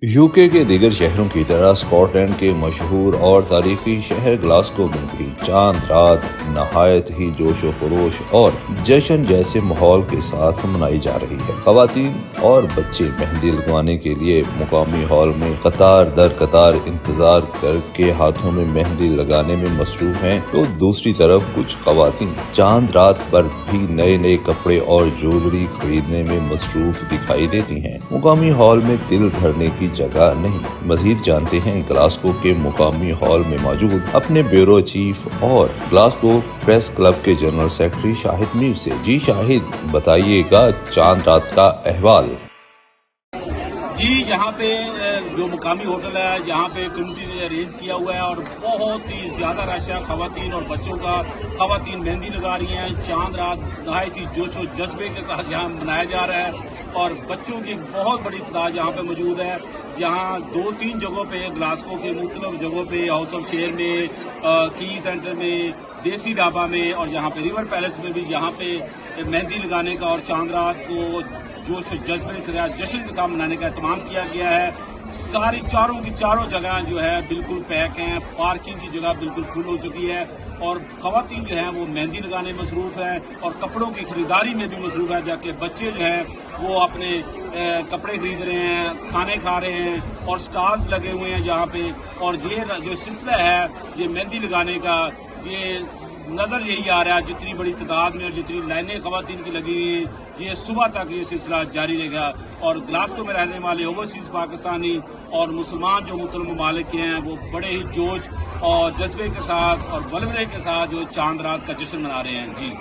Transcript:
UK के दीगर शहरों की तरह स्कॉटलैंड के मशहूर और तारीखी शहर ग्लासगो में भी चांद रात नहायत ही जोश व खरोश और जश्न जैसे माहौल के साथ मनाई जा रही है। खवातीन और बच्चे मेहंदी लगवाने के लिए मुकामी हॉल में कतार दर कतार इंतजार करके हाथों में मेहंदी लगाने में मसरूफ हैं, तो दूसरी तरफ कुछ खवातीन चांद रात पर भी नए नए कपड़े और ज्वेलरी खरीदने में मसरूफ दिखाई देती हैं। मुकामी हॉल में दिल धरने की जगह नहीं। मजीद जानते हैं ग्लासगो के मुकामी हॉल में मौजूद अपने ब्यूरो चीफ और ग्लासगो प्रेस क्लब के जनरल सेक्रेटरी शाहिद मीर से। जी शाहिद, बताइएगा चांद रात का अहवाल। जी, यहाँ पे जो मुकामी होटल है, यहाँ पे कम्युनिटी ने अरेंज किया हुआ है और बहुत ही ज़्यादा रश है खवातीन और बच्चों का। खवातीन मेहंदी लगा रही हैं। चांद रात नहायत ही जोश और जज्बे के साथ यहाँ मनाया जा रहा है और बच्चों की बहुत बड़ी तादाद यहाँ पे मौजूद है। यहाँ 2-3 जगहों पे ग्लासगो के मुख्तलिफ जगहों पे हाउस ऑफ शेयर में, की सेंटर में, देसी ढाबा में और यहाँ पे रिवर पैलेस में भी यहाँ पे मेहंदी लगाने का और चांद रात को जोश और जज्बे के साथ जश्न के साथ मनाने का एहतमाम किया गया है। सारी चारों की चारों जगह जो है बिल्कुल पैक हैं। पार्किंग की जगह बिल्कुल फुल हो चुकी है और खवातीन जो हैं वो मेहंदी लगाने में मसरूफ हैं और कपड़ों की खरीदारी में भी मसरूफ है, जाके बच्चे जो हैं वो अपने कपड़े खरीद रहे हैं, खाने खा रहे हैं और स्टॉल्स लगे हुए हैं जहाँ पे। और ये जो सिलसिला है ये मेहंदी लगाने का, ये नजर यही आ रहा है जितनी बड़ी तादाद में और जितनी लाइनें खवातीन की लगी हुई हैं, ये सुबह तक ये सिलसिला जारी रहेगा। और ग्लासगो में रहने वाले ओवरसीज पाकिस्तानी और मुसलमान जो मुख्तलिफ ममालिक के हैं वो बड़े ही जोश और जज्बे के साथ और बलवले के साथ जो चांद रात का जश्न मना रहे हैं। जी।